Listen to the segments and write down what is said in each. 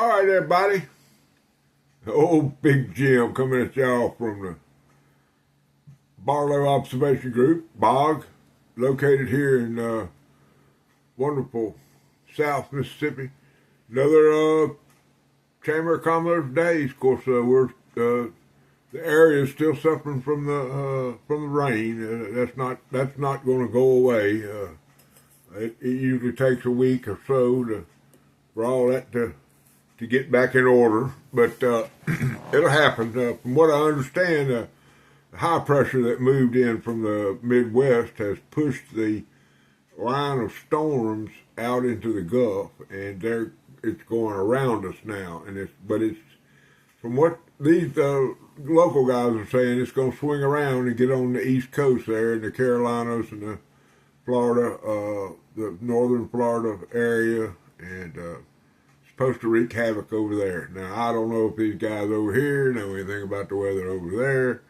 All right, everybody. Old Big Jim coming at y'all from the Barlow Observation Group, BOG, located here in wonderful South Mississippi. Another Chamber of Commerce days. Of course, the area is still suffering from the rain. That's not going to go away. It usually takes a week or so for all that to get back in order, but it'll happen. From what I understand, the high pressure that moved in from the Midwest has pushed the line of storms out into the Gulf, and it's going around us now. But it's from what these local guys are saying, it's going to swing around and get on the East Coast there in the Carolinas and the Florida, the northern Florida area, and supposed to wreak havoc over there. Now, I don't know if these guys over here know anything about the weather over there,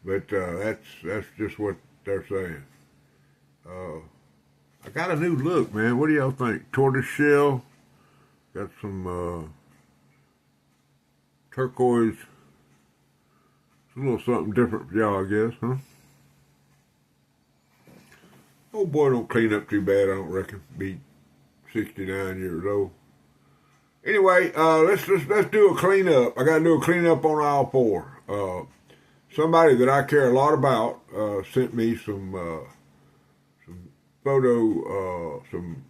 but that's just what they're saying. I got a new look, man. What do y'all think? Tortoise shell, got some turquoise. It's a little something different for y'all, I guess, huh? Old boy don't clean up too bad, I don't reckon. Be 69 years old. Anyway, let's do a cleanup. I got to do a cleanup on aisle 4. Somebody that I care a lot about sent me some photo, some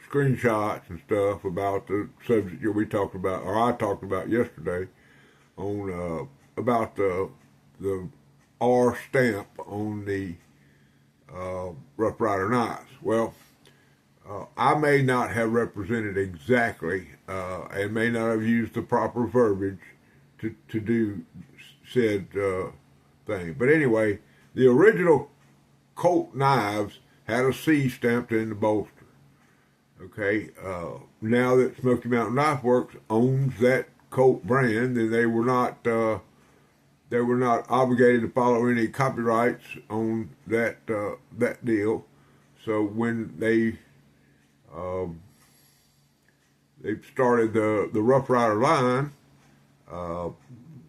screenshots and stuff about the subject that we talked about, or I talked about yesterday, on about the R stamp on the Rough Rider knives. Well, I may not have represented exactly and may not have used the proper verbiage to do said thing. But anyway, the original Colt knives had a C stamped in the bolster. Okay, now that Smoky Mountain Knife Works owns that Colt brand, then they were not obligated to follow any copyrights on that deal. So when they started the Rough Rider line,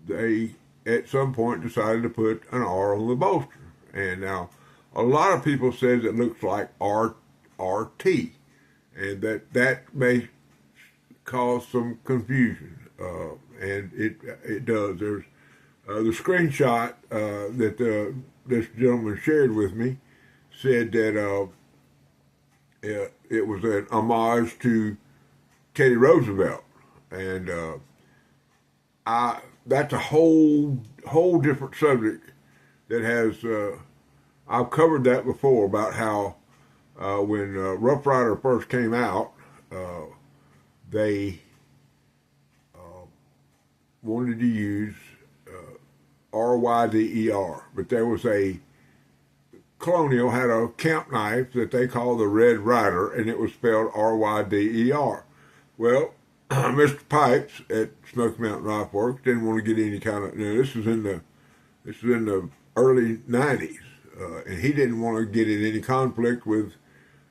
they at some point decided to put an R on the bolster. And now a lot of people says it looks like RT, and that may cause some confusion, and it does. There's the screenshot that this gentleman shared with me said that it was an homage to Teddy Roosevelt, and that's a whole different subject that has I've covered that before about how when Rough Rider first came out, they wanted to use RYDER, but there was a Colonial had a camp knife that they called the Red Rider, and it was spelled RYDER. Well, Mr. Pipes at Smoky Mountain Knife Works didn't want to get any kind of. This was in the early '90s, and he didn't want to get in any conflict with.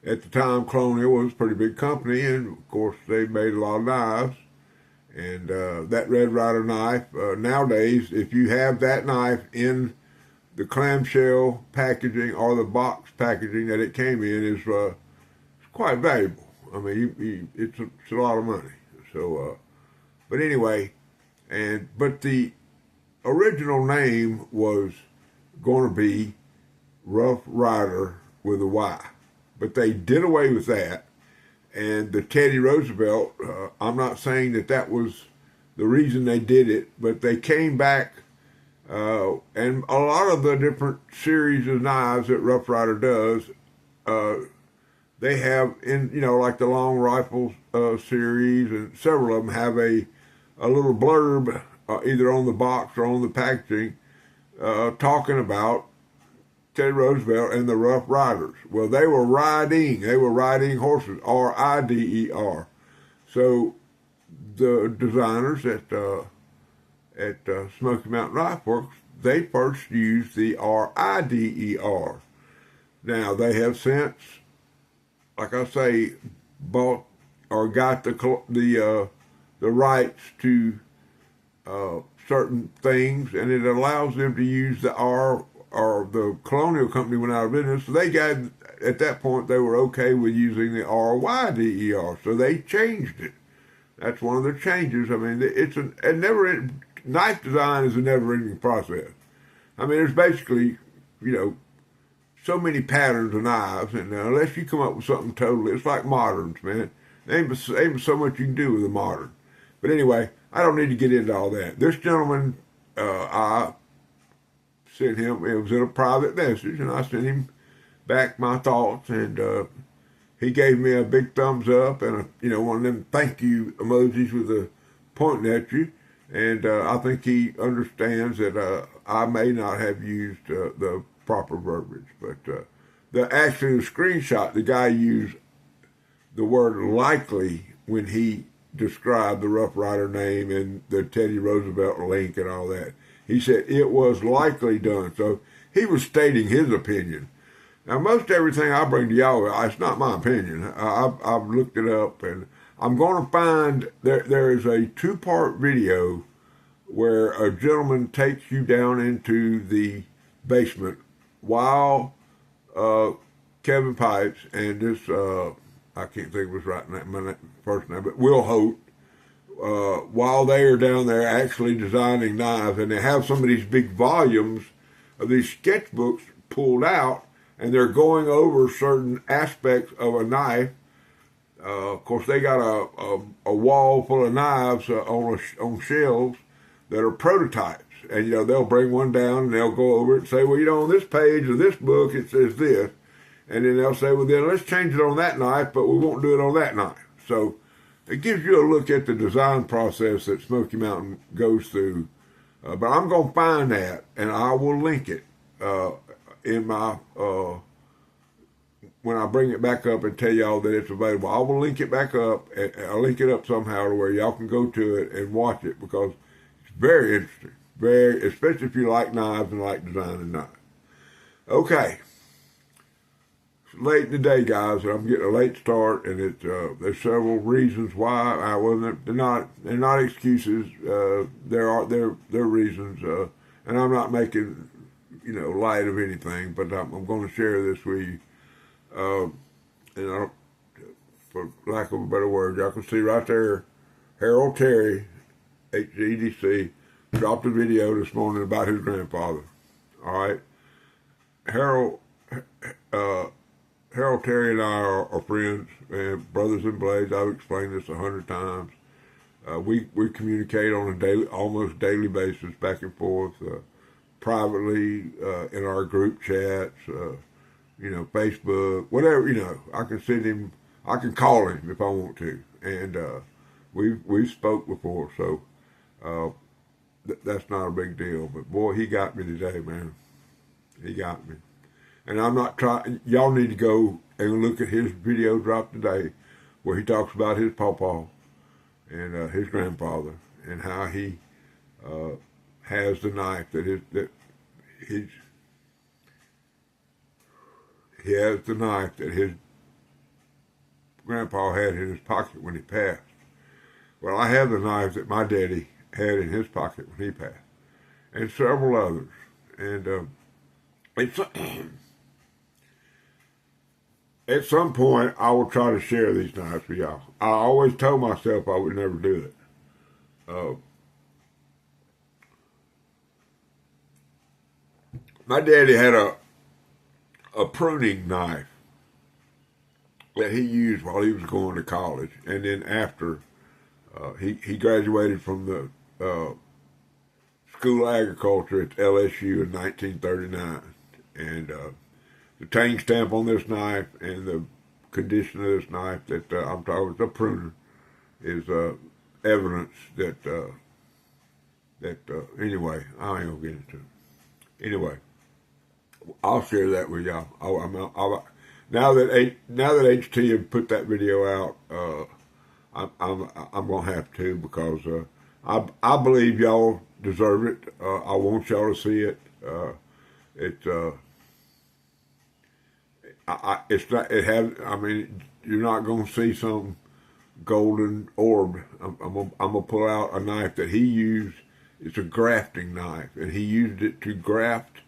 At the time, Colonial was a pretty big company, and of course they made a lot of knives. And that Red Rider knife nowadays, if you have that knife in the clamshell packaging or the box packaging that it came in, is quite valuable. I mean, it's a lot of money. So, but anyway, but the original name was going to be Rough Rider with a Y, but they did away with that. And the Teddy Roosevelt, I'm not saying that was the reason they did it, but they came back, and a lot of the different series of knives that Rough Rider does, they have like the long rifle series, and several of them have a little blurb either on the box or on the packaging talking about Teddy Roosevelt and the Rough Riders. Well, they were riding horses, RIDER. So the designers at Smoky Mountain Knife Works, they first used the RIDER. Now they have since, like I say, bought or got the the rights to certain things, and it allows them to use the R, or the Colonial Company went out of business. So they got, at that point, they were okay with using the RYDER. So they changed it. That's one of the changes. I mean, it's a never, knife design is a never-ending process. I mean, there's basically, so many patterns of knives, and unless you come up with something totally, it's like moderns, man. There ain't so much you can do with a modern. But anyway, I don't need to get into all that. This gentleman, I sent him, it was in a private message, and I sent him back my thoughts, and he gave me a big thumbs up and one of them thank you emojis with a pointing at you. And I think he understands that I may not have used the proper verbiage, but the screenshot, the guy used the word likely when he described the Rough Rider name and the Teddy Roosevelt link and all that. He said it was likely done. So he was stating his opinion. Now, most everything I bring to y'all, it's not my opinion. I've looked it up, and I'm going to find, there is a 2-part video where a gentleman takes you down into the basement while Kevin Pipes and this, I can't think of his my first name, but Will Holt, while they are down there actually designing knives, and they have some of these big volumes of these sketchbooks pulled out, and they're going over certain aspects of a knife. Of course, they got a wall full of knives on shelves that are prototypes. And, they'll bring one down and they'll go over it and say, well, on this page of this book, it says this. And then they'll say, well, then let's change it on that knife, but we won't do it on that knife. So it gives you a look at the design process that Smoky Mountain goes through. But I'm going to find that, and I will link it in my, when I bring it back up and tell y'all that it's available. I will link it back up, and I'll link it up somehow to where y'all can go to it and watch it, because it's very interesting. Especially if you like knives and like designing knives. Okay. It's late in the day, guys, and I'm getting a late start, and there's several reasons why I wasn't. They're not excuses. They're reasons, and I'm not making light of anything, but I'm going to share this with you. And for lack of a better word, y'all can see right there, Harold Terry, HEDC, dropped a video this morning about his grandfather. All right, Harold Terry and I are friends and brothers in blades. I've explained this 100 times. We communicate on a almost daily basis, back and forth, privately in our group chats, Facebook, whatever. I can send him, I can call him if I want to, and we've spoke before, so that's not a big deal. But boy, he got me today, man. He got me. And I'm not trying, y'all need to go and look at his video dropped today where he talks about his pawpaw and his grandfather and how he has the knife he has the knife that his grandpa had in his pocket when he passed. Well, I have the knives that my daddy had in his pocket when he passed, and several others. And at some point, I will try to share these knives with y'all. I always told myself I would never do it. My daddy had a pruning knife that he used while he was going to college, and then after he graduated from the School of Agriculture at LSU in 1939, and the tank stamp on this knife and the condition of this knife that I'm talking, the pruner, is evidence that anyway, I ain't gonna get into it. Anyway, I'll share that with y'all. Now that HT have put that video out, I'm gonna have to, because I believe y'all deserve it. I want y'all to see it. It's not. It has. I mean, you're not gonna see some golden orb. I'm gonna pull out a knife that he used. It's a grafting knife, and he used it to graft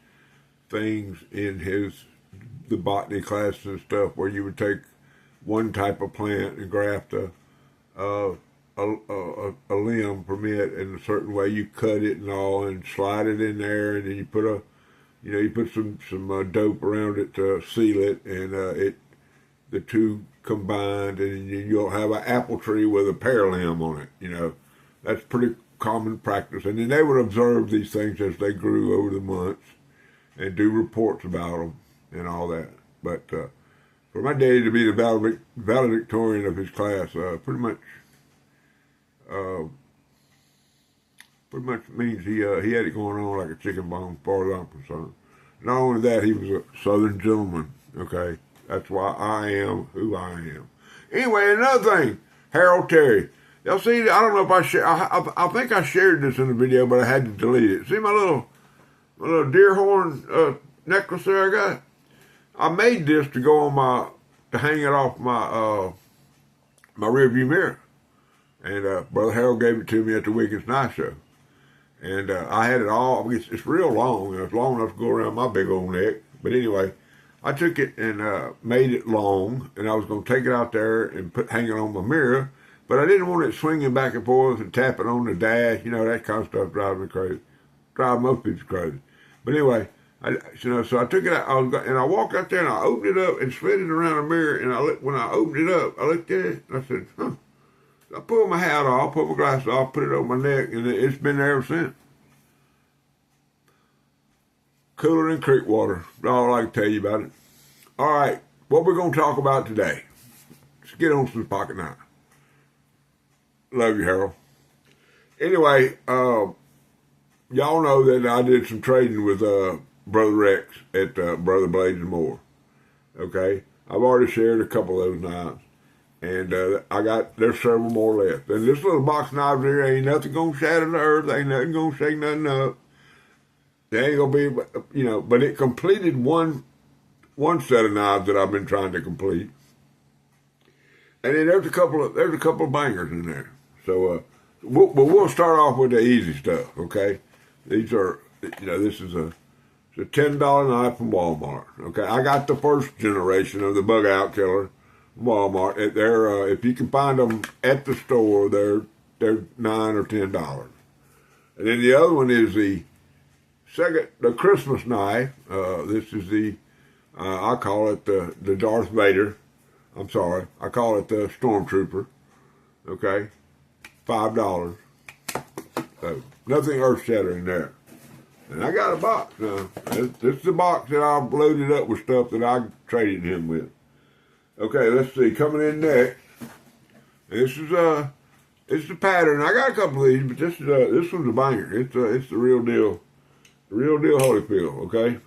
things in the botany classes and stuff, where you would take one type of plant and graft a limb from it in a certain way. You cut it and all, and slide it in there, and then you put some dope around it to seal it, and the two combined, and you'll have an apple tree with a pear limb on it. That's pretty common practice. And then they would observe these things as they grew over the months and do reports about them and all that. But for my daddy to be the valedictorian of his class, pretty much means he had it going on like a chicken bone, as far as I'm concerned. Not only that, he was a Southern gentleman. Okay, that's why I am who I am. Anyway, another thing, Harold Terry. Y'all see? I don't know if I shared. I think I shared this in the video, but I had to delete it. See my little deer horn necklace there I got? I made this to go on to hang it off my rearview mirror. And Brother Harold gave it to me at the Wiggins Night Show. And I had it all. It's real long. It's long enough to go around my big old neck. But anyway, I took it and made it long. And I was going to take it out there and hang it on my mirror. But I didn't want it swinging back and forth and tapping on the dash. That kind of stuff drives me crazy. Drives most people crazy. But anyway, so I took it out, and I walked out there and I opened it up and slid it around the mirror. And when I opened it up, I looked at it and I said, huh. I pulled my hat off, put my glasses off, put it over my neck, and it's been there ever since. Cooler than creek water. That's all I can tell you about it. All right, what we're going to talk about today. Let's get on some pocket knife. Love you, Harold. Anyway, y'all know that I did some trading with Brother Rex at Brother Blades and More. Okay? I've already shared a couple of those knives. And there's several more left. And this little box of knives here, ain't nothing gonna shatter the earth, ain't nothing gonna shake nothing up. There ain't gonna be, but it completed one set of knives that I've been trying to complete. And then there's a couple of bangers in there. So we'll start off with the easy stuff, okay? These are, this is a $10 knife from Walmart. Okay, I got the first generation of the Bug Out Killer. Walmart. They're if you can find them at the store, they're $9 or $10. And then the other one is the Christmas knife. This is I call it the Darth Vader. I'm sorry, I call it the Stormtrooper. Okay, $5. So nothing earth shattering there. And I got a box now. This is the box that I've loaded up with stuff that I traded him with. Okay, let's see. Coming in next, this is the pattern. I got a couple of these, but this one's a banger. It's the real deal, Holyfield. Okay,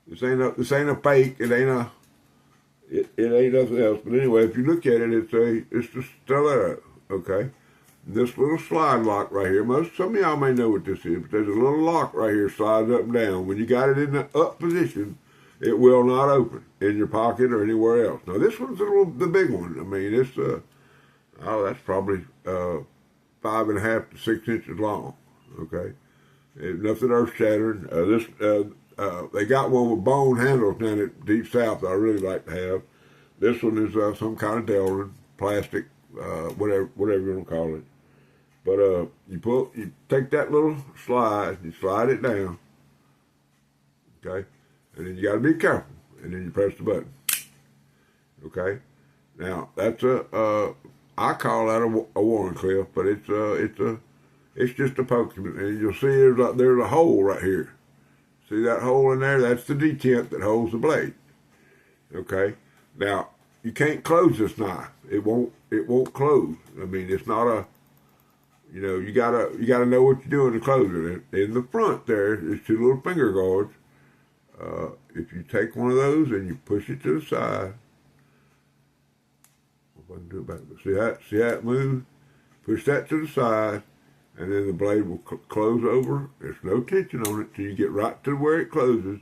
this ain't a fake. It ain't nothing else. But anyway, if you look at it, it's the stiletto. Okay, this little slide lock right here. Some of y'all may know what this is, but there's a little lock right here, slides up and down. When you got it in the up position, it will not open in your pocket or anywhere else. Now this one's the big one. I mean, it's that's probably 5.5 to 6 inches long. Okay, nothing earth shattering. They got one with bone handles down at Deep South that I really like to have. This one is some kind of Delrin, plastic, whatever you want to call it. But you take that little slide, you slide it down. Okay. And then you got to be careful, and then you press the button. Okay, now that's I call that a Wharncliffe, but it's just a Pokemon, and you'll see there's a hole right here. See that hole in there? That's the detent that holds the blade. Okay, now you can't close this knife. It won't close. I mean, it's not a. You gotta know what you're doing to close it. In the front there is two little finger guards. If you take one of those and you push it to the side, if I can do it back, see how it moves? Push that to the side, and then the blade will close over. There's no tension on it till you get right to where it closes,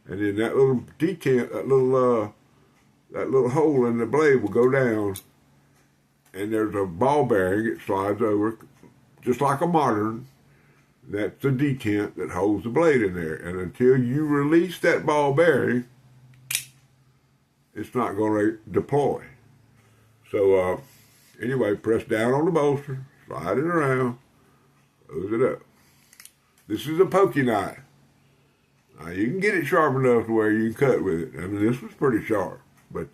and then that little detent, that little that little hole in the blade will go down, and there's a ball bearing. It slides over, just like a modern. That's the detent that holds the blade in there. And until you release that ball bearing, it's not going to deploy. So anyway, press down on the bolster, slide it around, close it up. This is a pokey knife. Now, you can get it sharp enough to where you can cut with it. I mean, this was pretty sharp, but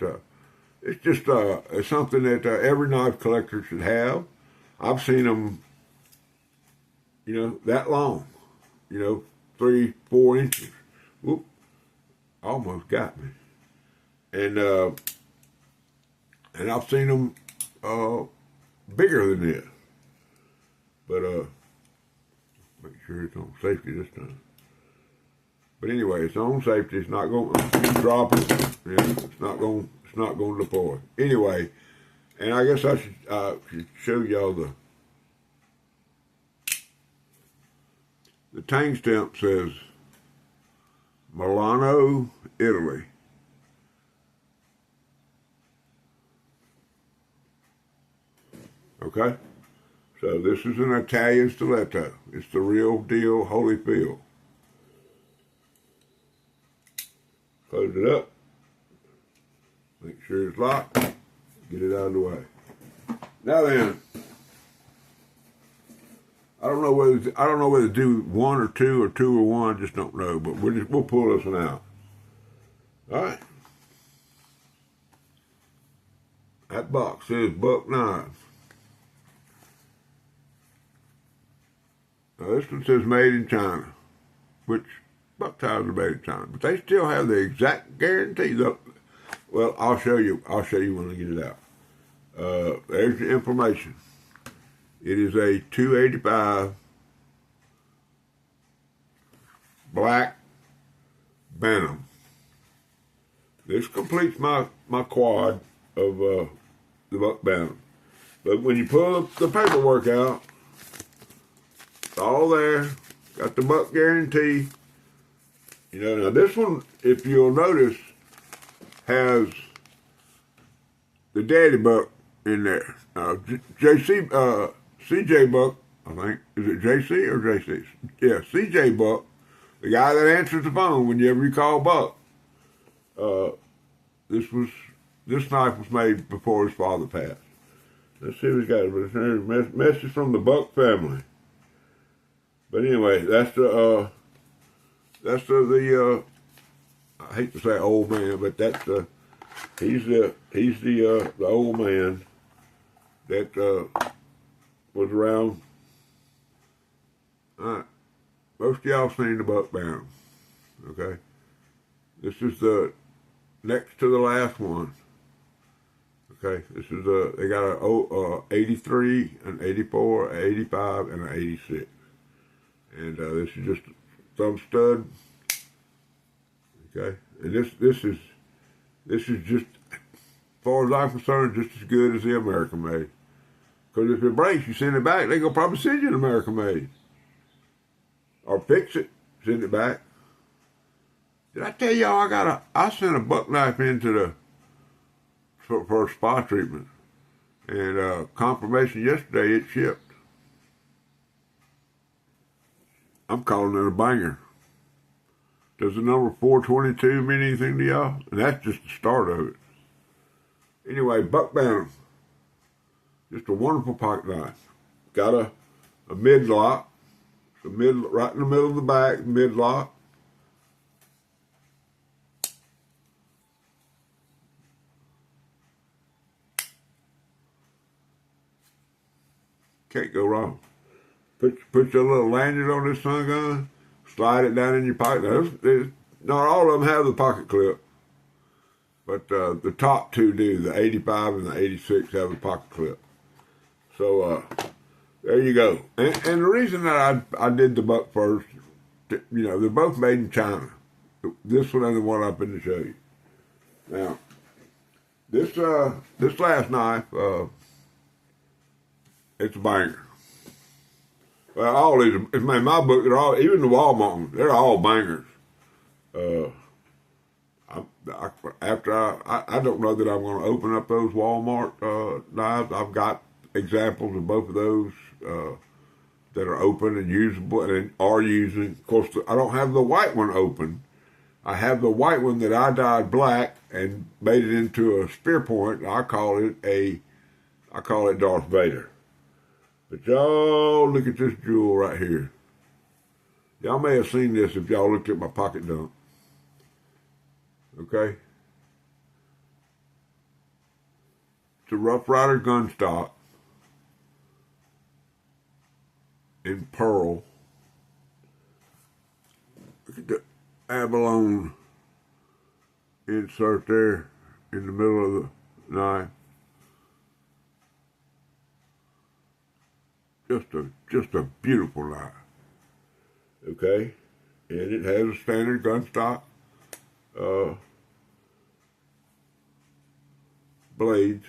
it's just it's something that every knife collector should have. I've seen them, that long, 3-4 inches. Whoop, almost got me. And I've seen them bigger than this. But make sure it's on safety this time. But anyway, it's on safety. It's not going to drop it. Yeah, it's not going to deploy. Anyway, and I guess I should show y'all the tang stamp says Milano, Italy. Okay? So this is an Italian stiletto. It's the real deal Holyfield. Close it up. Make sure it's locked. Get it out of the way. Now then, I don't know whether to do 1 or 2 or 2 or 1. I just don't know. But we'll pull this one out. All right. That box says Buck Knives. Now this one says made in China, which Buck Knives are made in China, but they still have the exact guarantee. Well, I'll show you when I get it out. There's the information. It is a 285 black Bantam. This completes my quad of the Buck Bantam. But when you pull the paperwork out, it's all there. Got the Buck guarantee. Now this one, if you'll notice, has the Daddy Buck in there. CJ Buck, I think. Is it JC or JC? Yeah, CJ Buck, the guy that answers the phone whenever you call Buck. This knife was made before his father passed. Let's see what we got. There's a message from the Buck family. But anyway, that's the I hate to say old man, but he's the old man that was around. Most of y'all seen the Buck Bantam, okay? This is the next to the last one. Okay, this is they got a 83, an 84, an 85, and an 86. And this is just thumb stud. Okay, and this is just, as far as I'm concerned, just as good as the American made. Because if it breaks, you send it back, they're gonna probably send you an American made, or fix it, send it back. Did I tell y'all I sent a Buck knife into for a spa treatment, and confirmation yesterday it shipped. I'm calling it a banger. Does the number 422 mean anything to y'all? And that's just the start of it. Anyway, Buck Bantam. Just a wonderful pocket knife. Got a mid lock. So right in the middle of the back, mid lock. Can't go wrong. Put your little lanyard on this sun gun, slide it down in your pocket. Now, not all of them have the pocket clip, but the top two do. The 85 and the 86 have the pocket clip. So there you go. And the reason that I did the Buck first, they're both made in China. This one and the one I'm going to show you. Now, this last knife, it's a banger. Well, all these, in my book, they're all, even the Walmart ones, they're all bangers. After I don't know that I'm going to open up those Walmart knives. I've got examples of both of those that are open and usable and are using. Of course, I don't have the white one open. I have the white one that I dyed black and made it into a spear point. I call it Darth Vader. But y'all look at this jewel right here. Y'all may have seen this if y'all looked at my pocket dump. Okay? It's a Rough Rider gun stock in pearl. Look at the abalone insert there in the middle of the knife. Just a beautiful knife. Okay? And it has a standard gun stock blades.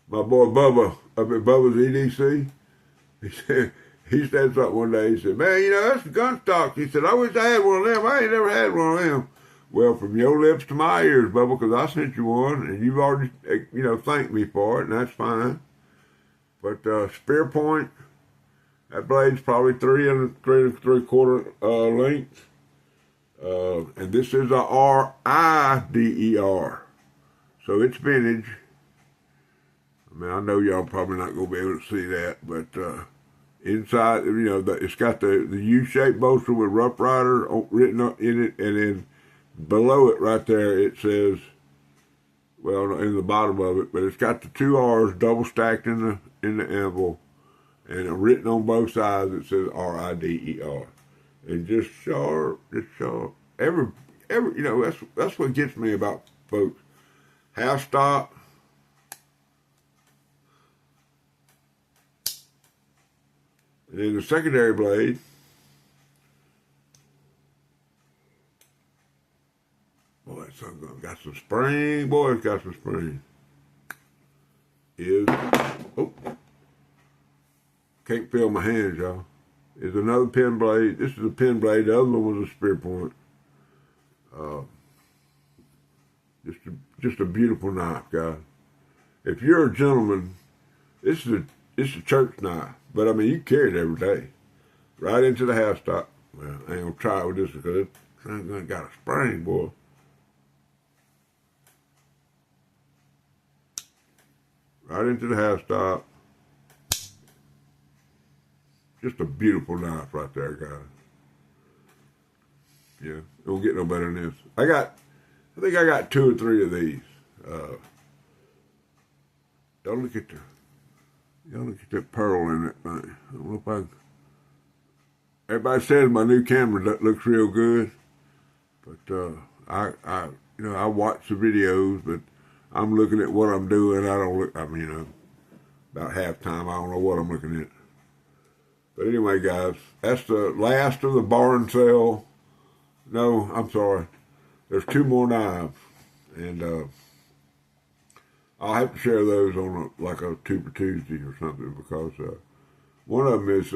My boy Bubba up at Bubba's EDC, he said something one day. He said, "Man, that's the gun stock." He said, "I wish I had one of them. I ain't never had one of them." Well, from your lips to my ears, Bubba, because I sent you one, and you've already, thanked me for it, and that's fine. But spear point, that blade's probably 3 3/4 length. And this is a RIDER. So it's vintage. I mean, I know y'all probably not going to be able to see that, but inside, it's got the U-shaped bolster with Rough Rider written in it, and then below it right there it says, well, in the bottom of it, but it's got the 2 R's double stacked in the anvil, and written on both sides it says RIDER. And just sharp. Every that's what gets me about folks. Half stop. And then the secondary blade. Boy, it's got some spring. Boy, it's got some spring. Can't feel my hands, y'all. Is another pin blade. This is a pin blade. The other one was a spear point. Just a beautiful knife, guys. If you're a gentleman, it's a church knife. But I mean, you carry it every day, right into the half stop. Well, I ain't gonna try it with this because it got a spring, boy. Right into the half stop. Just a beautiful knife right there, guys. Yeah, it don't get no better than this. I think I got 2 or 3 of these. Y'all look at that pearl in that thing. I don't know if everybody says my new camera looks real good, but I watch the videos, but I'm looking at what I'm doing. About half time I don't know what I'm looking at. But anyway, guys, that's the last of the barn sale. No, I'm sorry. There's 2 more knives, and I'll have to share those on a Tuber Tuesday or something, because one of them is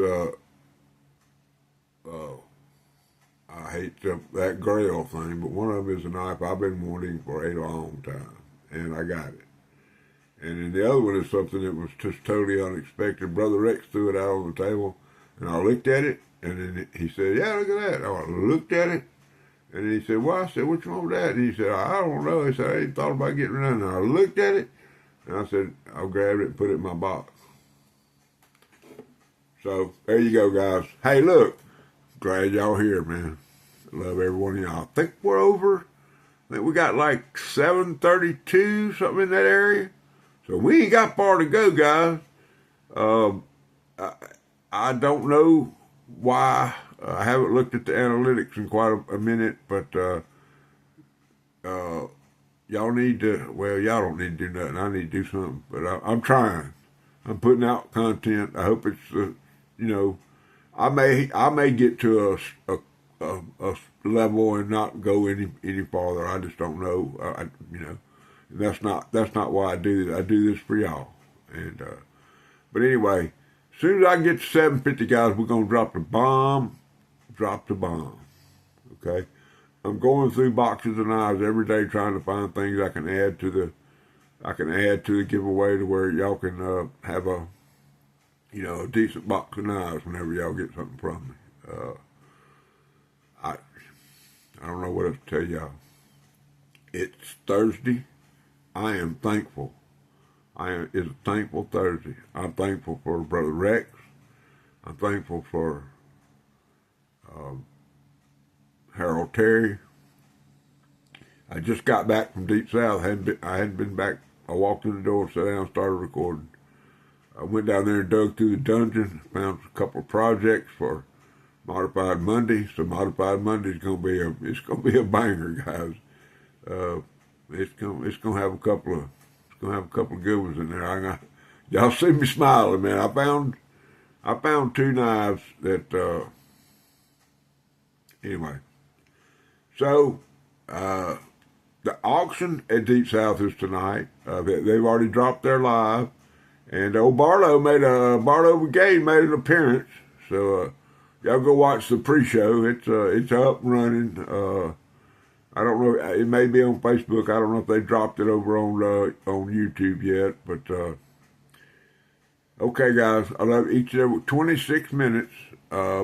I hate that Grail thing, but one of them is a knife I've been wanting for a long time, and I got it. And then the other one is something that was just totally unexpected. Brother Rex threw it out on the table, and I looked at it, and then he said, "Yeah, look at that." I looked at it, and then he said, "Well," I said, "What's wrong with that?" And he said, "I don't know." He said, "I ain't thought about getting rid of it." And I looked at it, and I said, "I'll grab it and put it in my box." So there you go, guys. Hey, look, glad y'all here, man. Love every one of y'all. I think we're over. I think we got like 732, something in that area. So we ain't got far to go, guys. I don't know why. I haven't looked at the analytics in quite a minute, but y'all need to, well, y'all don't need to do nothing. I need to do something, but I'm trying. I'm putting out content. I hope it's, I may get to a level and not go any farther. I just don't know. That's not why I do this. I do this for y'all. And but anyway, as soon as I get to 750, guys, we're gonna drop the bomb. Okay, I'm going through boxes of knives every day trying to find things I can add to the giveaway to where y'all can have a decent box of knives whenever y'all get something from me. I I don't know what else to tell y'all. It's Thursday. I am thankful. It's a thankful Thursday. I'm thankful for Brother Rex. I'm thankful for Harold Terry. I just got back from Deep South. I hadn't been back. I walked in the door, sat down, started recording. I went down there and dug through the dungeon, found a couple of projects for Modified Monday. So Modified Monday is gonna be a banger, guys. It's gonna have a couple of good ones in there. Y'all see me smiling, man. I found two knives that anyway. So the auction at Deep South is tonight. They've already dropped their live, and old Barlow Brigade made an appearance. So y'all go watch the pre-show. It's up and running. I don't know. It may be on Facebook. I don't know if they dropped it over on YouTube yet. But okay, guys. I love each and every 26 minutes.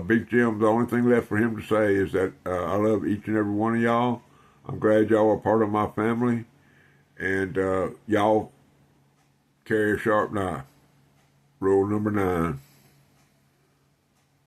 Big Jim. The only thing left for him to say is that I love each and every one of y'all. I'm glad y'all are part of my family, and y'all carry a sharp knife. Rule number 9.